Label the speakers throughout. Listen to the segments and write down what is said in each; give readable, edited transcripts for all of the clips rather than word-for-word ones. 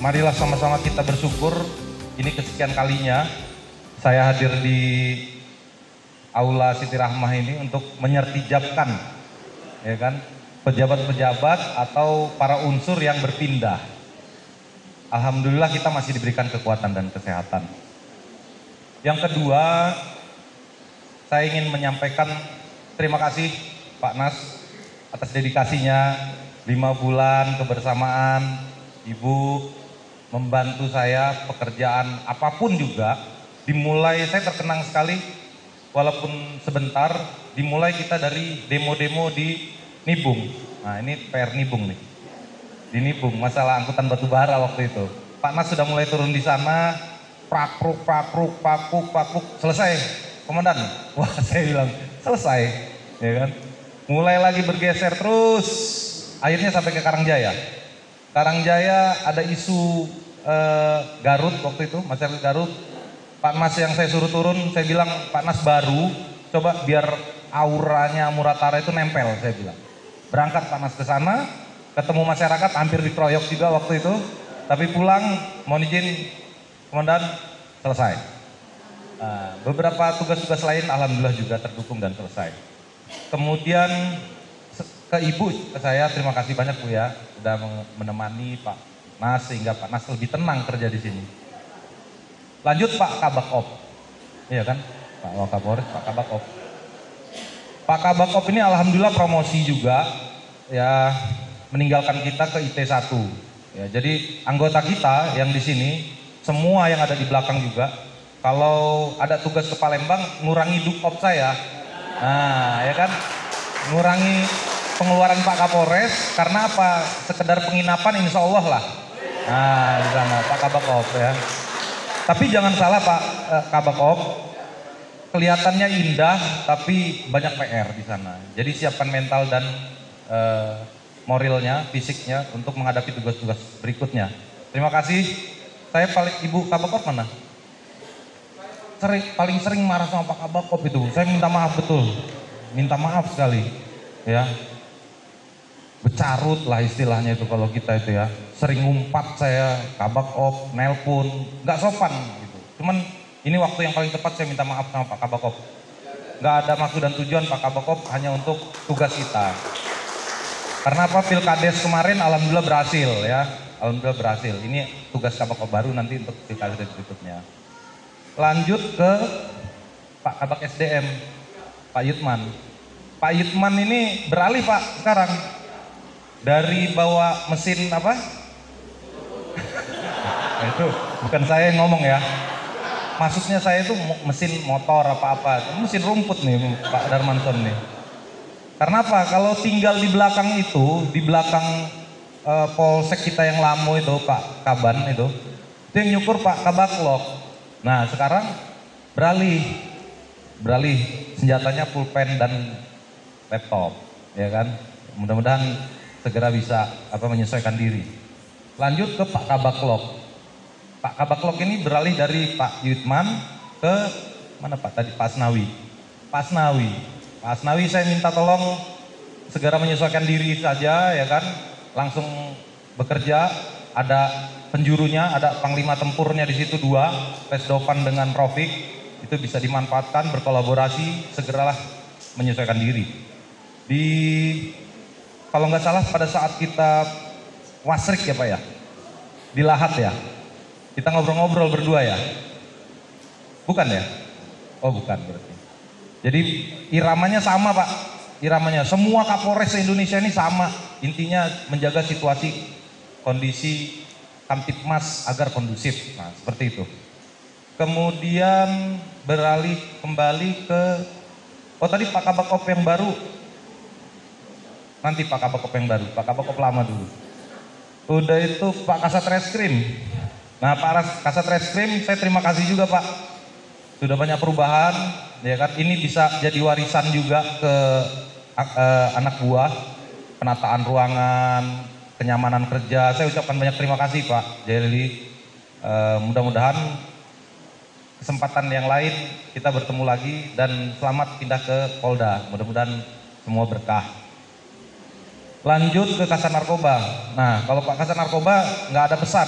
Speaker 1: marilah sama-sama kita bersyukur. Ini kesekian kalinya saya hadir di Aula Siti Rahmah ini untuk menyertijabkan, ya kan, pejabat-pejabat atau para unsur yang berpindah. Alhamdulillah kita masih diberikan kekuatan dan kesehatan. Yang kedua, saya ingin menyampaikan terima kasih Pak Nas atas dedikasinya 5 bulan kebersamaan. Ibu membantu saya pekerjaan apapun juga. Dimulai, saya terkenang sekali walaupun sebentar, dimulai kita dari demo-demo di Nibung. Nah ini PR Nibung nih. Di Nibung, masalah angkutan batu bara waktu itu. Pak Nas sudah mulai turun di sana, prakruk, selesai. Komandan, wah saya bilang selesai, ya kan. Mulai lagi bergeser terus, akhirnya sampai ke Karangjaya. Karangjaya ada isu Garut waktu itu, masyarakat Garut. Pak Nas yang saya suruh turun, saya bilang Pak Nas baru, coba biar auranya Muratara itu nempel, saya bilang. Berangkat Pak Nas ke sana, ketemu masyarakat, hampir dikeroyok juga waktu itu. Tapi pulang, mohon izin Komandan, selesai. Beberapa tugas-tugas lain alhamdulillah juga terdukung dan selesai. Kemudian ke Ibu, ke saya terima kasih banyak Bu ya, sudah menemani Pak Nas sehingga Pak Nas lebih tenang kerja di sini. Lanjut Pak Kabak-Op, iya kan, Pak Wakapolres, Pak Kabak-Op. Pak Kabak-Op ini alhamdulillah promosi juga, ya meninggalkan kita ke IT1. Ya, jadi anggota kita yang di sini, semua yang ada di belakang juga, kalau ada tugas ke Palembang, ngurangi dukop saya. Nah, ya kan, ngurangi pengeluaran Pak Kapolres, karena apa? Sekedar penginapan insya Allah lah. Nah, di sana Pak Kabak-Op ya. Tapi jangan salah Pak Kabak-Op, kelihatannya indah, tapi banyak PR di sana. Jadi siapkan mental dan moralnya, fisiknya untuk menghadapi tugas-tugas berikutnya. Terima kasih. Saya Ibu Kabak-Op mana? Paling sering marah sama Pak Kabak-Op itu. Saya minta maaf betul. Minta maaf sekali. Ya. Becarut lah istilahnya itu kalau kita itu ya. Sering ngumpat saya, Kabak-Op, nelpon, nggak sopan gitu. Cuman ini waktu yang paling tepat saya minta maaf sama Pak Kabak-Op. Nggak ada maksud dan tujuan Pak Kabak-Op, hanya untuk tugas kita. Karena apa, Pilkades kemarin alhamdulillah berhasil ya. Alhamdulillah berhasil. Ini tugas Kabak-Op baru nanti untuk Pilkades berikutnya. Lanjut ke Pak Kabak SDM, Pak Yutman. Pak Yutman ini beralih Pak sekarang. Dari bawa mesin apa? Nah, itu bukan saya yang ngomong ya. Maksudnya saya itu mesin motor apa-apa. Mesin rumput nih Pak Darmanson nih. Karena apa? Kalau tinggal di belakang itu, di belakang polsek kita yang lama itu Pak Kaban itu yang nyukur Pak Kabaklok. Nah sekarang beralih senjatanya pulpen dan laptop, ya kan? Mudah-mudahan segera bisa menyesuaikan diri. Lanjut ke Pak Kabaklok. Pak Kabaklok ini beralih dari Pak Yutman ke mana Pak? Tadi Pak Asnawi. Pak Asnawi saya minta tolong segera menyesuaikan diri saja ya kan. Langsung bekerja, ada penjurunya, ada panglima tempurnya di situ 2, Pesdovan dengan Rofik. Itu bisa dimanfaatkan, berkolaborasi, segeralah menyesuaikan diri. Kalau nggak salah pada saat kita wasrik ya Pak ya, di Lahat ya, kita ngobrol-ngobrol berdua ya, bukan ya? Oh bukan berarti. Jadi iramanya sama Pak, iramanya semua Kapolres Indonesia ini sama, intinya menjaga situasi, kondisi Kamtipmas agar kondusif, nah seperti itu. Kemudian beralih kembali ke, tadi Pak Kabak-Op yang baru, nanti Pak Kabak-Op yang baru, Pak Kabak-Op lama dulu. Udah itu Pak Kasat Reskrim. Nah Pak Kasat Reskrim saya terima kasih juga Pak. Sudah banyak perubahan, ya kan. Ini bisa jadi warisan juga ke anak buah, penataan ruangan, kenyamanan kerja. Saya ucapkan banyak terima kasih Pak Jeli. Mudah-mudahan kesempatan yang lain kita bertemu lagi dan selamat pindah ke Polda. Mudah-mudahan semua berkah. Lanjut ke Kasat Narkoba. Nah, kalau Pak Kasat Narkoba nggak ada pesan.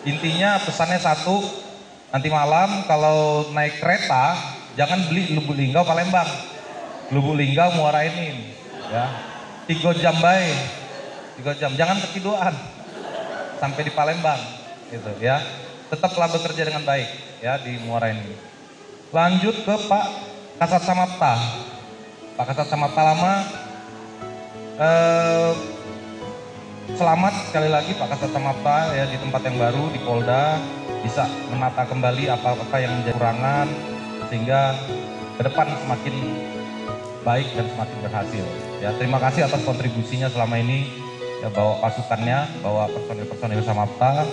Speaker 1: Intinya pesannya satu, nanti malam kalau naik kereta jangan beli Lubuk Linggau Palembang. Lubuk Linggau Muara Enim, ya. 3 jam baik. 3 jam, jangan ketiduran sampai di Palembang gitu ya. Tetaplah bekerja dengan baik ya di Muara Enim. Lanjut ke Pak Kasat Samapta. Pak Kasat Samapta lama, selamat sekali lagi Pak Kasat Samapta ya di tempat yang baru di Polda, bisa menata kembali apa-apa yang menjadi kurangan sehingga ke depan semakin baik dan semakin berhasil. Ya, terima kasih atas kontribusinya selama ini ya, bawa pasukannya, bawa personil-personil Samapta.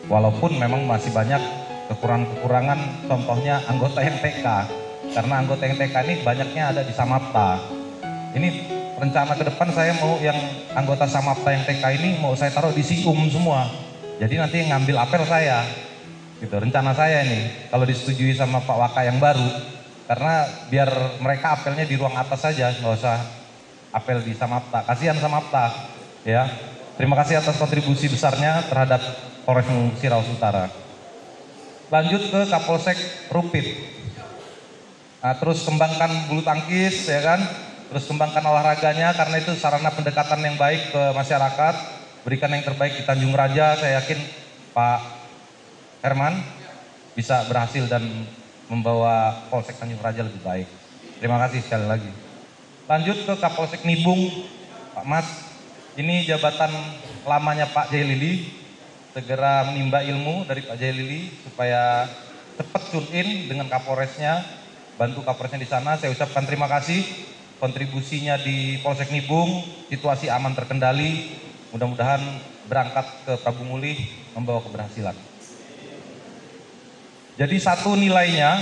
Speaker 1: Walaupun memang masih banyak kekurangan-kekurangan, contohnya anggota yang TK. Karena anggota yang TK ini banyaknya ada di Samapta. Ini rencana ke depan saya mau yang anggota Samapta yang TK ini mau saya taruh di SIUM semua. Jadi nanti yang ngambil apel saya. Gitu, rencana saya ini kalau disetujui sama Pak Waka yang baru, karena biar mereka apelnya di ruang atas saja, nggak usah apel di Samapta. Kasihan Samapta, ya. Terima kasih atas kontribusi besarnya terhadap Polres Cirawas Utara. Lanjut ke Kapolsek Rupit. Nah, terus kembangkan bulu tangkis, ya kan. Terus kembangkan olahraganya karena itu sarana pendekatan yang baik ke masyarakat. Berikan yang terbaik di Tanjung Raja. Saya yakin Pak Herman bisa berhasil dan membawa Polsek Tanjung Raja lebih baik. Terima kasih sekali lagi. Lanjut ke Kapolsek Nibung, Pak Mas. Ini jabatan lamanya Pak Jailili. Segera menimba ilmu dari Pak Jailili supaya cepat tune in dengan Kapolresnya, bantu Kapolresnya di sana. Saya ucapkan terima kasih kontribusinya di Polsek Nibung, situasi aman terkendali. Mudah-mudahan berangkat ke Prabu Mulih membawa keberhasilan. Jadi satu nilainya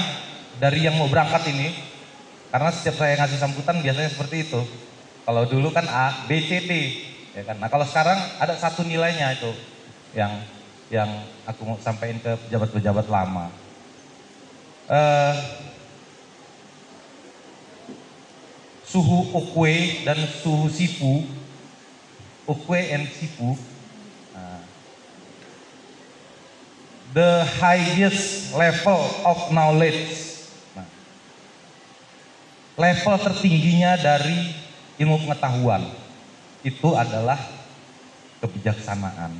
Speaker 1: dari yang mau berangkat ini, karena setiap saya ngasih sambutan biasanya seperti itu. Kalau dulu kan A, B, C, D, ya kan. Nah kalau sekarang ada satu nilainya itu yang aku mau sampaikan ke pejabat-pejabat lama. Suhu Ukwe dan suhu Sifu, Ukwe and Sifu. The highest level of knowledge. Nah, level tertingginya dari ilmu pengetahuan itu adalah kebijaksanaan.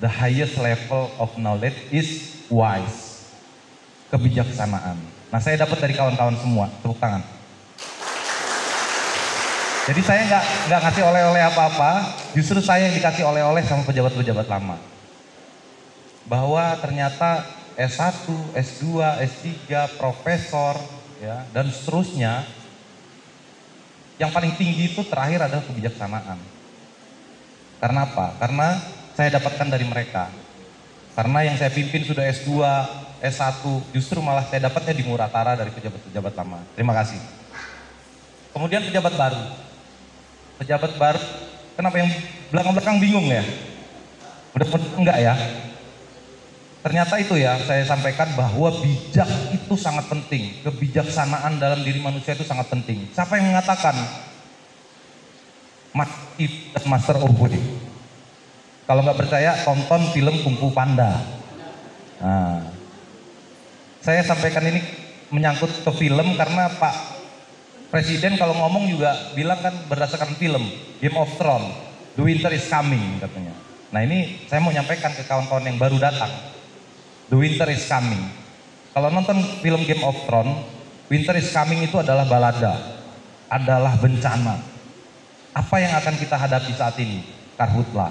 Speaker 1: The highest level of knowledge is wise. Kebijaksanaan. Nah, saya dapat dari kawan-kawan semua, tepuk tangan. Jadi saya nggak ngasih oleh-oleh apa-apa, justru saya yang dikasih oleh-oleh sama pejabat-pejabat lama. Bahwa ternyata S1, S2, S3, profesor, ya, dan seterusnya, yang paling tinggi itu terakhir adalah kebijaksanaan. Karena apa? Karena saya dapatkan dari mereka. Karena yang saya pimpin sudah S2, S1, justru malah saya dapatnya di Muratara dari pejabat-pejabat lama. Terima kasih. Kemudian pejabat baru. Pejabat baru, kenapa yang belakang-belakang bingung ya? Mudah-mudahan enggak ya? Ternyata itu ya, saya sampaikan bahwa bijak itu sangat penting. Kebijaksanaan dalam diri manusia itu sangat penting. Siapa yang mengatakan? Master Obudi. Kalau nggak percaya, tonton film Kung Fu Panda. Nah, saya sampaikan ini menyangkut ke film karena Pak Presiden kalau ngomong juga bilang kan berdasarkan film Game of Thrones, The Winter is Coming katanya. Nah ini saya mau nyampaikan ke kawan-kawan yang baru datang. The Winter is Coming. Kalau nonton film Game of Thrones, Winter is Coming itu adalah balada, adalah bencana. Apa yang akan kita hadapi saat ini? Karhutla.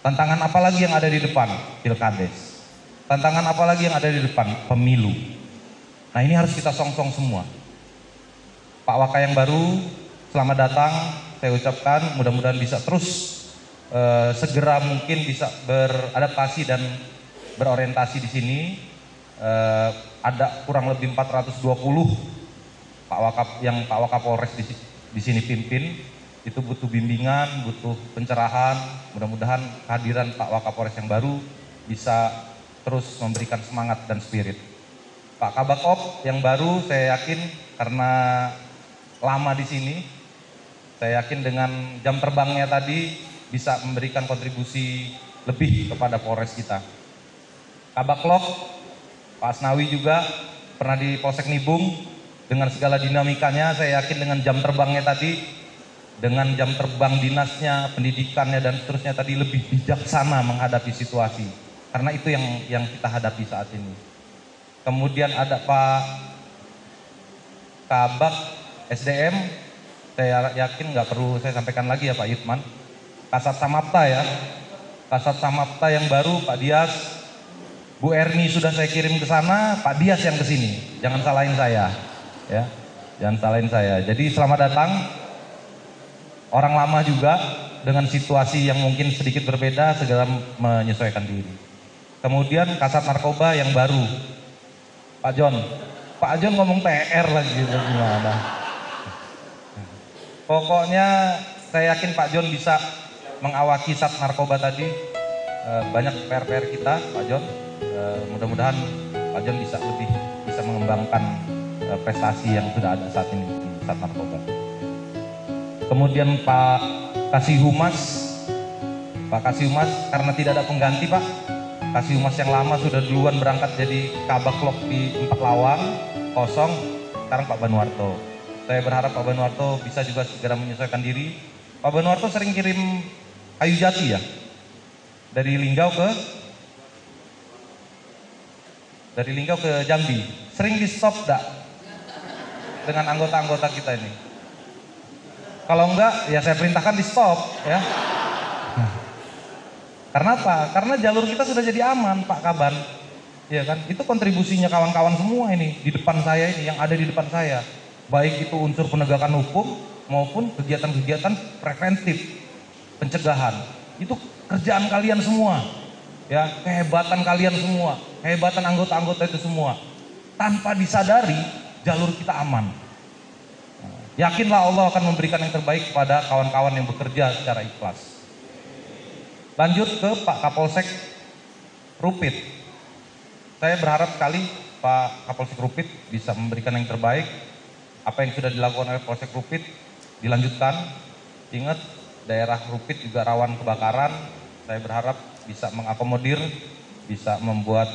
Speaker 1: Tantangan apa lagi yang ada di depan? Pilkades. Tantangan apa lagi yang ada di depan? Pemilu. Nah ini harus kita song-song semua. Pak Waka yang baru, selamat datang. Saya ucapkan mudah-mudahan bisa terus segera mungkin bisa beradaptasi dan berorientasi di sini. Ada kurang lebih 420 Pak Waka Polres di sini pimpin. Itu butuh bimbingan, butuh pencerahan. Mudah-mudahan kehadiran Pak Wakapolres yang baru bisa terus memberikan semangat dan spirit. Pak Kabakop yang baru, saya yakin karena lama di sini, saya yakin dengan jam terbangnya tadi bisa memberikan kontribusi lebih kepada Polres kita. Kabaklok, Pak Asnawi juga pernah di Polsek Nibung, dengan segala dinamikanya saya yakin dengan jam terbangnya tadi, dengan jam terbang dinasnya, pendidikannya dan seterusnya tadi lebih bijaksana menghadapi situasi. Karena itu yang kita hadapi saat ini. Kemudian ada Pak Kabak SDM, saya yakin nggak perlu saya sampaikan lagi ya Pak Yutman. Kasat Samapta ya, Kasat Samapta yang baru Pak Dias, Bu Erni sudah saya kirim ke sana, Pak Dias yang ke sini. Jangan salahin saya, ya, jangan salahin saya. Jadi selamat datang, orang lama juga dengan situasi yang mungkin sedikit berbeda segera menyesuaikan diri. Kemudian Kasat Narkoba yang baru, Pak John. Pak John ngomong PR lagi gitu gimana? Pokoknya saya yakin Pak John bisa mengawaki Sat Narkoba tadi. Banyak PR-PR kita, Pak John. Mudah-mudahan Pak John bisa mengembangkan prestasi yang sudah ada saat ini di Sat Narkoba. Kemudian Pak Kasih Humas karena tidak ada pengganti Pak. Kasih Humas yang lama sudah duluan berangkat jadi Kabaklok di Lawang, kosong. Sekarang Pak Banuarto. Saya berharap Pak Banuarto bisa juga segera menyesuaikan diri. Pak Banuarto sering kirim kayu jati ya, dari Linggau ke Jambi. Sering di stop dengan anggota-anggota kita ini. Kalau enggak ya saya perintahkan di stop ya. Karena apa? Karena jalur kita sudah jadi aman Pak Kaban. Ya kan? Itu kontribusinya kawan-kawan semua ini di depan saya ini, yang ada di depan saya. Baik itu unsur penegakan hukum maupun kegiatan-kegiatan preventif, pencegahan. Itu kerjaan kalian semua. Ya, kehebatan kalian semua, kehebatan anggota-anggota itu semua. Tanpa disadari jalur kita aman. Yakinlah Allah akan memberikan yang terbaik kepada kawan-kawan yang bekerja secara ikhlas. Lanjut ke Pak Kapolsek Rupit. Saya berharap sekali Pak Kapolsek Rupit bisa memberikan yang terbaik. Apa yang sudah dilakukan oleh Polsek Rupit dilanjutkan. Ingat, daerah Rupit juga rawan kebakaran. Saya berharap bisa mengakomodir, bisa membuat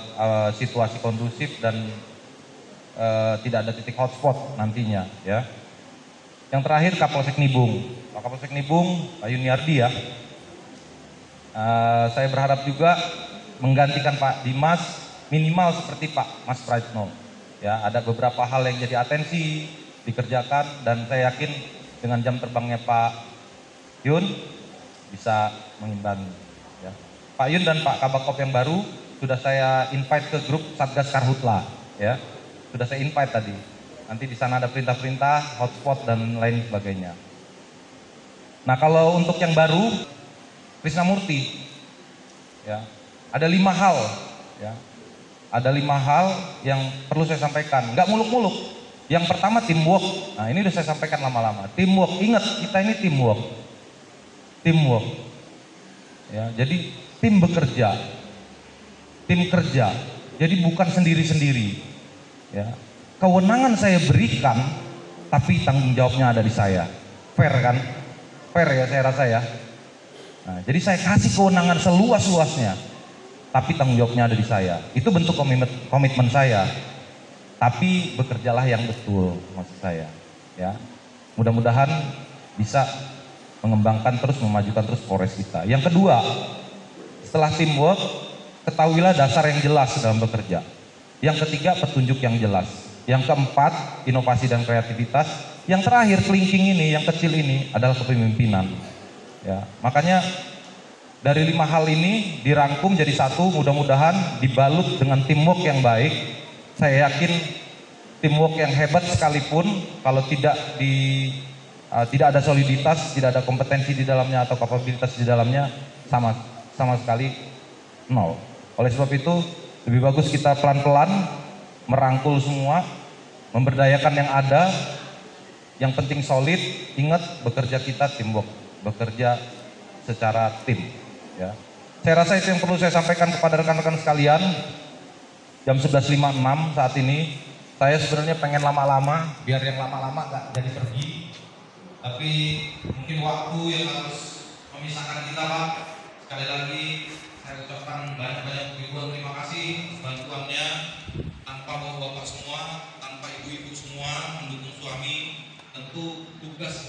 Speaker 1: situasi kondusif dan tidak ada titik hotspot nantinya ya. Yang terakhir Kapolsek Nibung. Pak Kapolsek Nibung, Pak Yuniardi ya. Saya berharap juga menggantikan Pak Dimas minimal seperti Pak Mas Praitno. Ya, ada beberapa hal yang jadi atensi dikerjakan dan saya yakin dengan jam terbangnya Pak Yun bisa mengimbangi. Ya. Pak Yun dan Pak Kabakop yang baru sudah saya invite ke grup Satgas Karhutla. Ya, sudah saya invite tadi. Nanti di sana ada perintah-perintah, hotspot dan lain sebagainya. Nah kalau untuk yang baru, Krisnamurti, ya, ada 5 hal, ya, ada 5 hal yang perlu saya sampaikan. Nggak muluk-muluk. Yang pertama teamwork. Nah ini udah saya sampaikan lama-lama. Teamwork, ingat kita ini teamwork. Teamwork. Ya, jadi tim bekerja, tim kerja. Jadi bukan sendiri-sendiri. Ya. Kewenangan saya berikan, tapi tanggung jawabnya ada di saya. Fair kan? Fair ya saya rasa ya. Nah, jadi saya kasih kewenangan seluas-luasnya, tapi tanggung jawabnya ada di saya. Itu bentuk komitmen saya. Tapi bekerjalah yang betul, maksud saya. Ya, mudah-mudahan bisa mengembangkan terus, memajukan terus Polres kita. Yang kedua, setelah teamwork, ketahuilah dasar yang jelas dalam bekerja. Yang ketiga, petunjuk yang jelas. Yang keempat, inovasi dan kreativitas. Yang terakhir, kelingking ini, yang kecil ini adalah kepemimpinan. Ya, makanya dari 5 hal ini dirangkum jadi satu, mudah-mudahan dibalut dengan teamwork yang baik. Saya yakin teamwork yang hebat sekalipun kalau tidak ada soliditas, tidak ada kompetensi di dalamnya atau kapabilitas di dalamnya, sama sekali nol. Oleh sebab itu lebih bagus kita pelan-pelan merangkul semua, memberdayakan yang ada. Yang penting solid, ingat bekerja kita teamwork, bekerja secara tim. Ya. Saya rasa itu yang perlu saya sampaikan kepada rekan-rekan sekalian. Jam 11.56 saat ini. Saya sebenarnya pengen lama-lama, biar yang lama-lama gak jadi pergi. Tapi mungkin waktu yang harus memisahkan kita Pak. Sekali lagi
Speaker 2: saya ucapkan banyak-banyak ribuan terima kasih bantuannya. Tanpa bapak-bapak semua, tanpa ibu-ibu semua mendukung suami, tentu tugas